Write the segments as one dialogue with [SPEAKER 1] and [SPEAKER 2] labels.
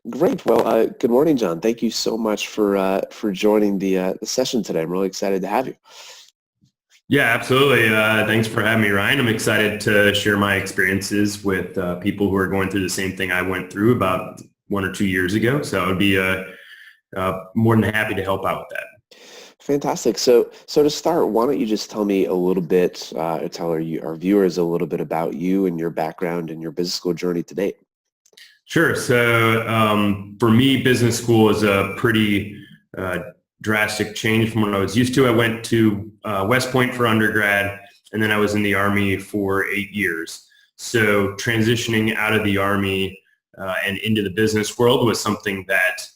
[SPEAKER 1] Great. Well, good morning, John. Thank you so much for joining the session today. I'm really excited to have you.
[SPEAKER 2] Yeah, absolutely. Thanks for having me, Ryan. I'm excited to share my experiences with people who are going through the same thing I went through about 1 or 2 years ago. So I'd be more than happy to help out with that.
[SPEAKER 1] Fantastic. So to start, why don't you just tell me a little bit, tell our viewers a little bit about you and your background and your business school journey to date.
[SPEAKER 2] Sure. So for me, business school is a pretty drastic change from what I was used to. I went to West Point for undergrad, and then I was in the Army for 8 years. So transitioning out of the Army and into the business world was something that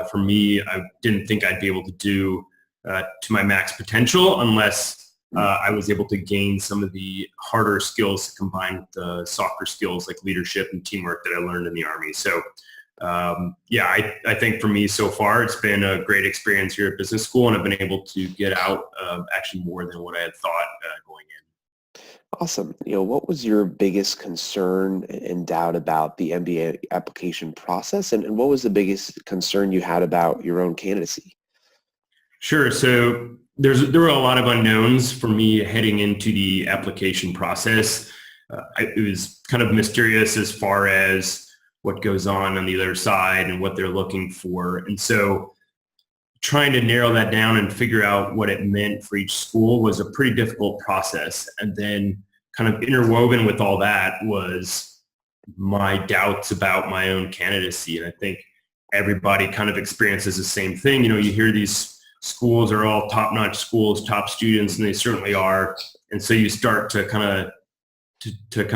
[SPEAKER 2] for me, I didn't think I'd be able to do to my max potential unless I was able to gain some of the harder skills combined with the softer skills like leadership and teamwork that I learned in the Army. So I think for me so far, it's been a great experience here at business school, and I've been able to get out actually more than what I had thought going in.
[SPEAKER 1] Awesome. What was your biggest concern and doubt about the MBA application process, and what was the biggest concern you had about your own candidacy?
[SPEAKER 2] Sure. So there were a lot of unknowns for me heading into the application process. It was kind of mysterious as far as what goes on the other side and what they're looking for. And so trying to narrow that down and figure out what it meant for each school was a pretty difficult process. And then kind of interwoven with all that was my doubts about my own candidacy. And I think everybody kind of experiences the same thing. You hear these schools are all top-notch schools, top students, and they certainly are. And so you start to kind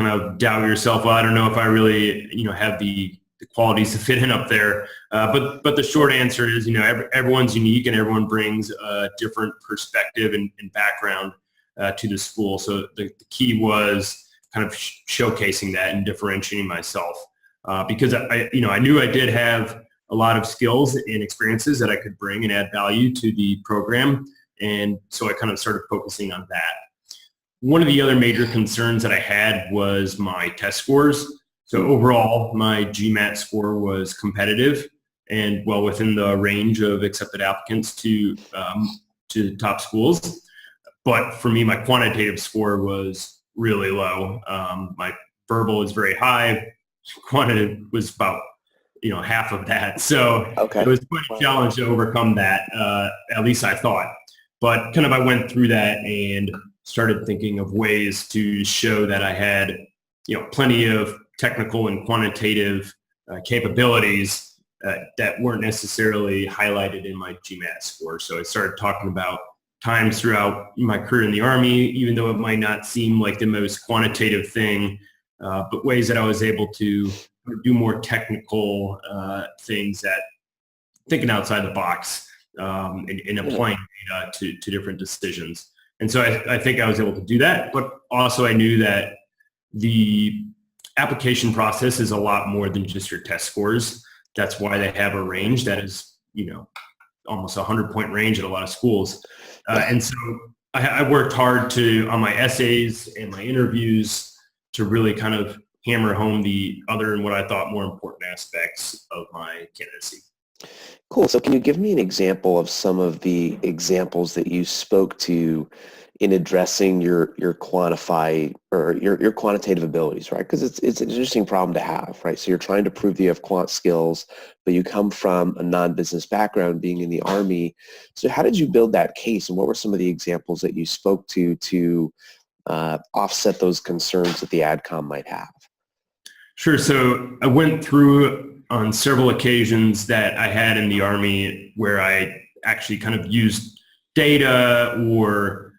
[SPEAKER 2] of doubt yourself. Well, I don't know if I really, have the qualities to fit in up there. But the short answer is, everyone's unique and everyone brings a different perspective and background to the school. So the key was kind of showcasing that and differentiating myself because I knew I did have a lot of skills and experiences that I could bring and add value to the program. And so I kind of started focusing on that. One of the other major concerns that I had was my test scores. So overall, my GMAT score was competitive and well within the range of accepted applicants to top schools. But for me, my quantitative score was really low. My verbal is very high. Quantitative was about half of that. So
[SPEAKER 1] Okay.
[SPEAKER 2] it was quite a challenge to overcome that, at least I thought. But kind of I went through that and started thinking of ways to show that I had, plenty of technical and quantitative capabilities that weren't necessarily highlighted in my GMAT score. So I started talking about times throughout my career in the Army, even though it might not seem like the most quantitative thing, but ways that I was able to do more technical things that thinking outside the box and applying data to different decisions. And so I think I was able to do that, but also I knew that the application process is a lot more than just your test scores. That's why they have a range that is, almost 100-point range at a lot of schools. And so I worked hard on my essays and my interviews to really kind of hammer home the other and what I thought more important aspects of my candidacy.
[SPEAKER 1] Cool. So can you give me an example of some of the examples that you spoke to in addressing your quantify or your quantitative abilities, right? Because it's an interesting problem to have, right? So you're trying to prove that you have quant skills, but you come from a non-business background being in the Army. So how did you build that case, and what were some of the examples that you spoke to offset those concerns that the AdCom might have?
[SPEAKER 2] Sure. So I went through on several occasions that I had in the Army where I actually kind of used data or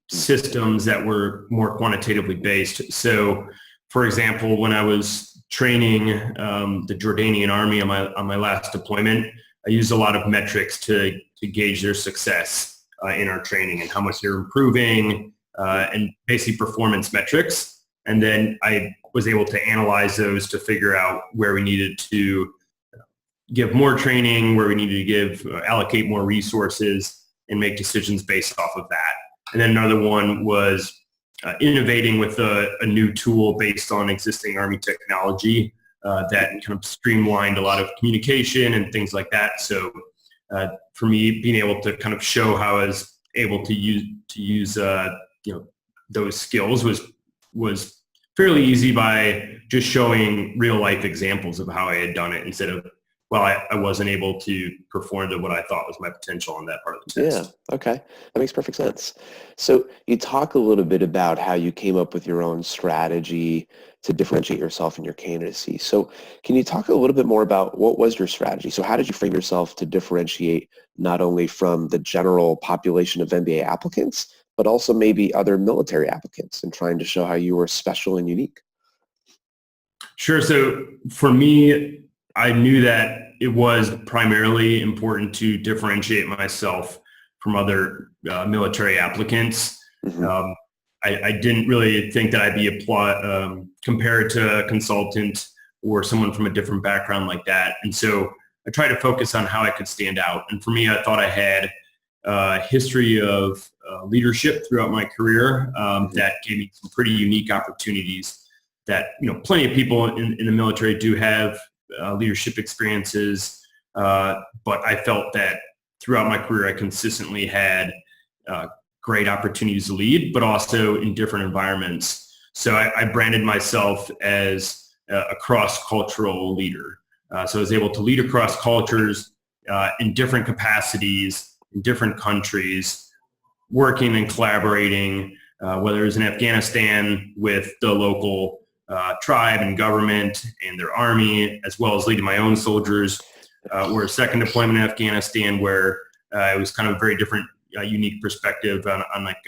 [SPEAKER 2] systems that were more quantitatively based. So, for example, when I was training the Jordanian Army on my last deployment, I used a lot of metrics to gauge their success in our training and how much they're improving and basically performance metrics. And then I was able to analyze those to figure out where we needed to give more training, where we needed to allocate more resources and make decisions based off of that. And then another one was innovating with a new tool based on existing Army technology that kind of streamlined a lot of communication and things like that. So for me, being able to kind of show how I was able to use those skills was fairly easy by just showing real life examples of how I had done it instead of, well, I wasn't able to perform to what I thought was my potential on that part of the test.
[SPEAKER 1] Yeah, okay. That makes perfect sense. So you talk a little bit about how you came up with your own strategy to differentiate yourself in your candidacy. So can you talk a little bit more about what was your strategy? So how did you frame yourself to differentiate not only from the general population of MBA applicants, but also maybe other military applicants, and trying to show how you were special and unique?
[SPEAKER 2] Sure. So for me, I knew that it was primarily important to differentiate myself from other military applicants.
[SPEAKER 1] Mm-hmm.
[SPEAKER 2] I didn't really think that I'd be compared to a consultant or someone from a different background like that. And so I tried to focus on how I could stand out. And for me, I thought I had a history of leadership throughout my career that gave me some pretty unique opportunities that, plenty of people in the military do have leadership experiences. But I felt that throughout my career, I consistently had great opportunities to lead, but also in different environments. So I branded myself as a cross-cultural leader. So I was able to lead across cultures in different capacities, in different countries, working and collaborating, whether it was in Afghanistan with the local tribe and government and their army, as well as leading my own soldiers, or a second deployment in Afghanistan where it was kind of a very different, unique perspective on like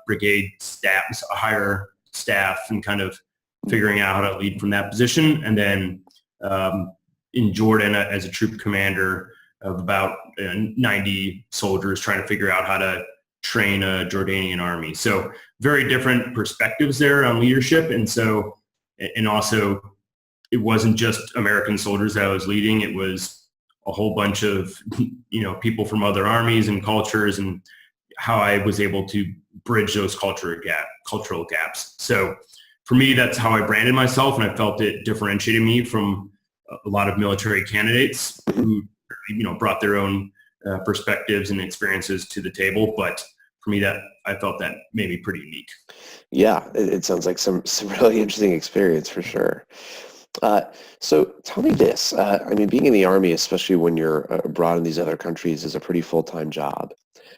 [SPEAKER 2] brigade staff, a higher staff, and kind of figuring out how to lead from that position. And then in Jordan as a troop commander of about 90 soldiers, trying to figure out how to train a Jordanian army. So very different perspectives there on leadership. And also it wasn't just American soldiers that I was leading. It was a whole bunch of, people from other armies and cultures, and how I was able to bridge those cultural gaps. So for me, that's how I branded myself, and I felt it differentiated me from a lot of military candidates who, brought their own perspectives and experiences to the table. But for me, that I felt that made me pretty unique.
[SPEAKER 1] Yeah, it sounds like some really interesting experience for sure. So tell me this, being in the Army, especially when you're abroad in these other countries, is a pretty full-time job.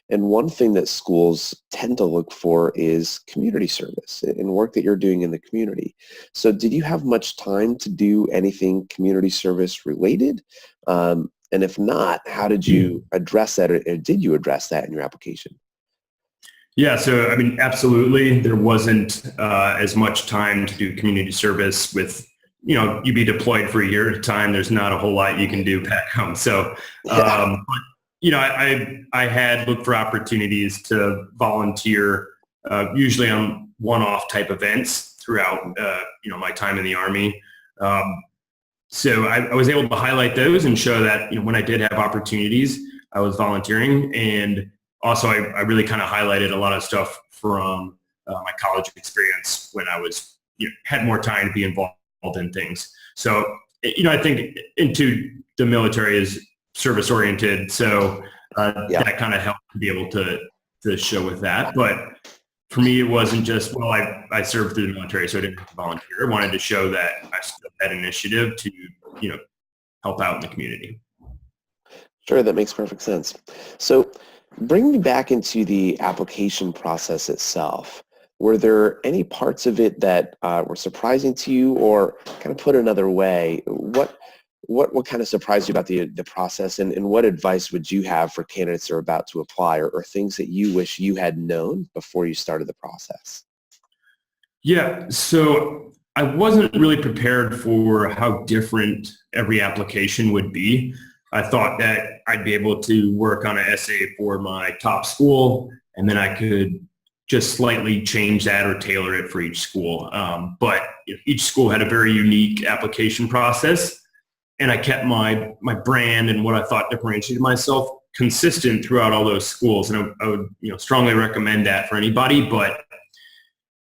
[SPEAKER 1] And one thing that schools tend to look for is community service and work that you're doing in the community. So did you have much time to do anything community service related? And if not, how did you address that, or did you address that in your application?
[SPEAKER 2] Yeah, so absolutely, there wasn't as much time to do community service with, you'd be deployed for a year at a time. There's not a whole lot you can do back home. So, I had looked for opportunities to volunteer, usually on one-off type events throughout, my time in the Army. So I was able to highlight those and show that, when I did have opportunities, I was volunteering. And also I really kind of highlighted a lot of stuff from my college experience when I was, had more time to be involved in things. So, I think into the military is service oriented. So that kind of helped to be able to show with that. But for me, it wasn't just, well, I served through the military, so I didn't have to volunteer. I wanted to show that I still had initiative to, help out in the community.
[SPEAKER 1] Sure, that makes perfect sense. So bring me back into the application process itself. Were there any parts of it that were surprising to you, or kind of put another way, what kind of surprised you about the process, and what advice would you have for candidates that are about to apply, or things that you wish you had known before you started the process?
[SPEAKER 2] Yeah, so I wasn't really prepared for how different every application would be. I thought that I'd be able to work on an essay for my top school, and then I could just slightly change that or tailor it for each school. But each school had a very unique application process, and I kept my brand and what I thought differentiated myself consistent throughout all those schools. And I would strongly recommend that for anybody, but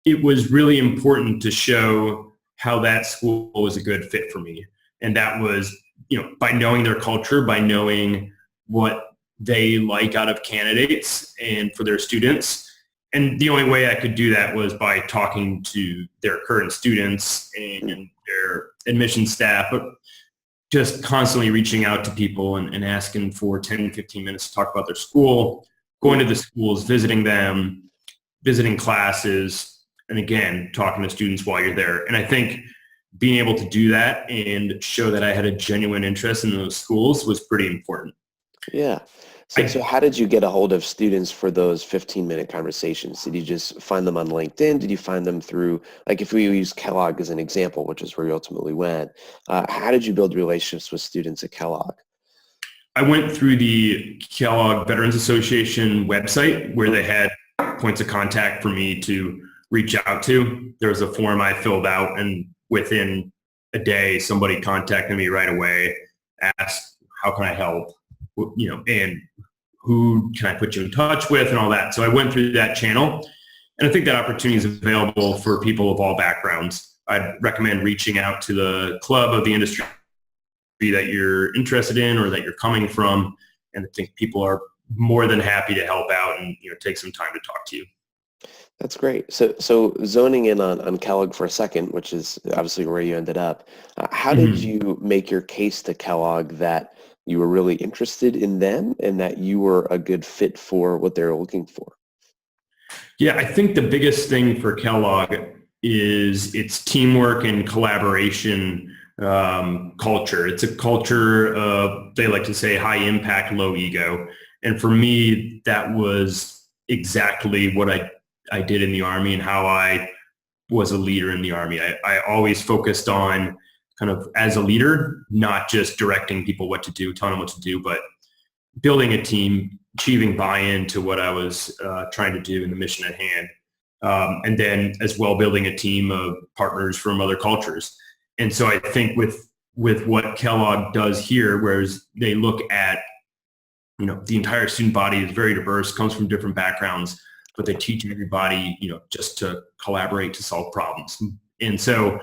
[SPEAKER 2] it was really important to show how that school was a good fit for me. And that was, by knowing their culture, by knowing what they like out of candidates and for their students. And the only way I could do that was by talking to their current students and their admission staff, but just constantly reaching out to people and asking for 10, 15 minutes to talk about their school, going to the schools, visiting them, visiting classes, and again, talking to students while you're there. And I think being able to do that and show that I had a genuine interest in those schools was pretty important.
[SPEAKER 1] Yeah. So how did you get a hold of students for those 15-minute conversations? Did you just find them on LinkedIn? Did you find them through, like if we use Kellogg as an example, which is where you ultimately went, how did you build relationships with students at Kellogg?
[SPEAKER 2] I went through the Kellogg Veterans Association website where they had points of contact for me to reach out to. There was a form I filled out, and within a day, somebody contacted me right away, asked, how can I help? And who can I put you in touch with and all that. So I went through that channel, and I think that opportunity is available for people of all backgrounds. I'd recommend reaching out to the club of the industry that you're interested in or that you're coming from, and I think people are more than happy to help out and take some time to talk to you.
[SPEAKER 1] That's great. So zoning in on Kellogg for a second, which is obviously where you ended up, how did you make your case to Kellogg that you were really interested in them and that you were a good fit for what they're looking for?
[SPEAKER 2] Yeah, I think the biggest thing for Kellogg is its teamwork and collaboration culture. It's a culture of, they like to say, high impact, low ego. And for me, that was exactly what I did in the Army and how I was a leader in the Army. I always focused on kind of as a leader, not just directing people what to do, telling them what to do, but building a team, achieving buy-in to what I was trying to do in the mission at hand. And then as well, building a team of partners from other cultures. And so I think with what Kellogg does here, whereas they look at, the entire student body is very diverse, comes from different backgrounds, but they teach everybody, just to collaborate to solve problems. And so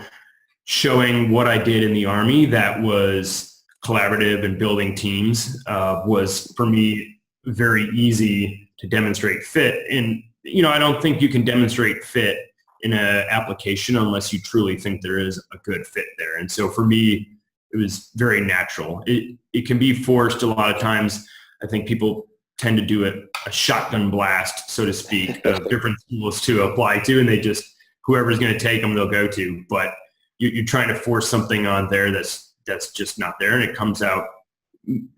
[SPEAKER 2] showing what I did in the Army that was collaborative and building teams was, for me, very easy to demonstrate fit. And, I don't think you can demonstrate fit in an application unless you truly think there is a good fit there. And so for me, it was very natural. It can be forced a lot of times. I think people tend to do a shotgun blast, so to speak, of different schools to apply to, and they just, whoever's going to take them, they'll go to. But you're trying to force something on there that's just not there, and it comes out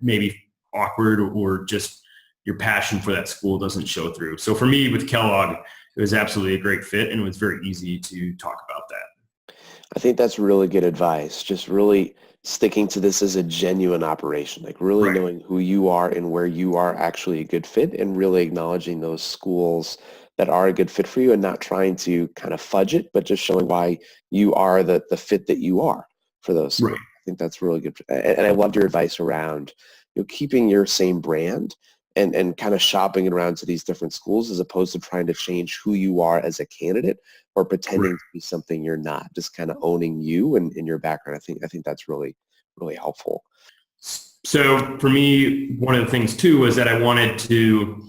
[SPEAKER 2] maybe awkward, or just your passion for that school doesn't show through. So for me with Kellogg, it was absolutely a great fit, and it was very easy to talk about that.
[SPEAKER 1] I think that's really good advice. Just really sticking to this as a genuine operation, like really knowing who you are and where you are actually a good fit, and really acknowledging those schools that are a good fit for you, and not trying to kind of fudge it, but just showing why you are the fit that you are for those schools. I think that's really good. And I loved your advice around keeping your same brand and kind of shopping it around to these different schools, as opposed to trying to change who you are as a candidate or pretending to be something you're not, just kind of owning you and your background. I think that's really, really helpful.
[SPEAKER 2] So for me, one of the things too was that I wanted to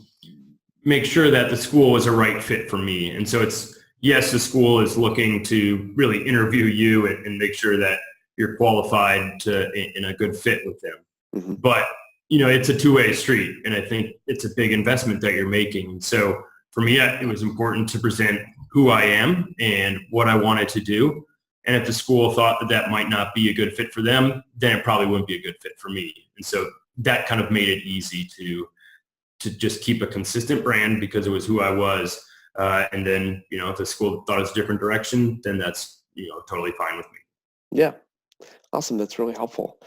[SPEAKER 2] make sure that the school was a right fit for me. And so it's, yes, the school is looking to really interview you and make sure that you're qualified in a good fit with them. But it's a two-way street, and I think it's a big investment that you're making. So for me, it was important to present who I am and what I wanted to do. And if the school thought that might not be a good fit for them, then it probably wouldn't be a good fit for me. And so that kind of made it easy to just keep a consistent brand, because it was who I was. And then, if the school thought it's a different direction, then that's, totally fine with me.
[SPEAKER 1] Yeah. Awesome. That's really helpful.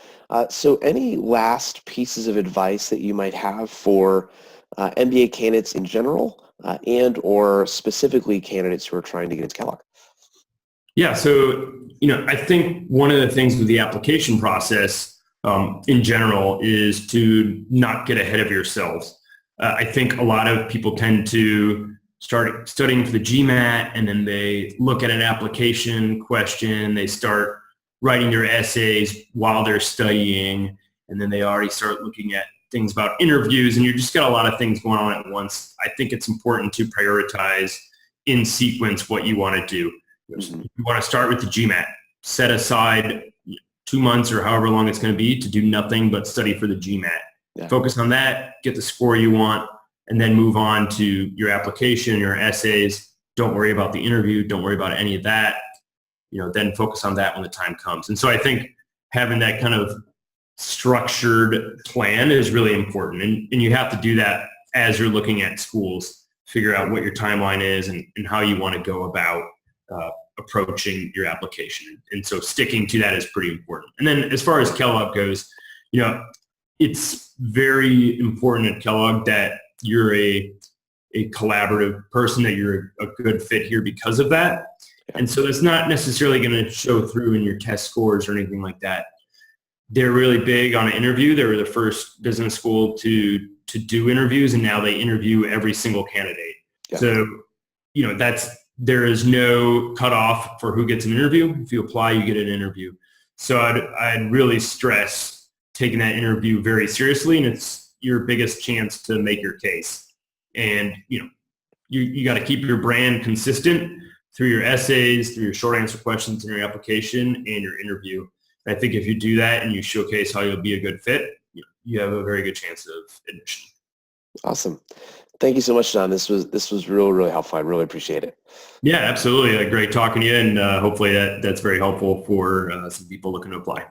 [SPEAKER 1] So any last pieces of advice that you might have for MBA candidates in general and or specifically candidates who are trying to get into Kellogg?
[SPEAKER 2] Yeah. So, I think one of the things with the application process in general is to not get ahead of yourselves. I think a lot of people tend to start studying for the GMAT, and then they look at an application question, they start writing their essays while they're studying, and then they already start looking at things about interviews, and you just got a lot of things going on at once. I think it's important to prioritize in sequence what you want to do. You want to start with the GMAT. Set aside 2 months or however long it's going to be to do nothing but study for the GMAT. Yeah. Focus on that, get the score you want, and then move on to your application, your essays. Don't worry about the interview. Don't worry about any of that. Then focus on that when the time comes. And so I think having that kind of structured plan is really important. And you have to do that as you're looking at schools, figure out what your timeline is and how you want to go about approaching your application. And so sticking to that is pretty important. And then as far as Kellogg goes, it's very important at Kellogg that you're a collaborative person, that you're a good fit here because of that. And so it's not necessarily going to show through in your test scores or anything like that. They're really big on an interview. They were the first business school to do interviews, and now they interview every single candidate. Yeah. So, there is no cutoff for who gets an interview. If you apply, you get an interview. So I'd really stress taking that interview very seriously, and it's your biggest chance to make your case. And, you got to keep your brand consistent through your essays, through your short answer questions in your application and your interview. And I think if you do that and you showcase how you'll be a good fit, you have a very good chance of admission.
[SPEAKER 1] Awesome. Thank you so much, John. This was really, really helpful. I really appreciate it.
[SPEAKER 2] Yeah, absolutely. Great talking to you, and hopefully that's very helpful for some people looking to apply.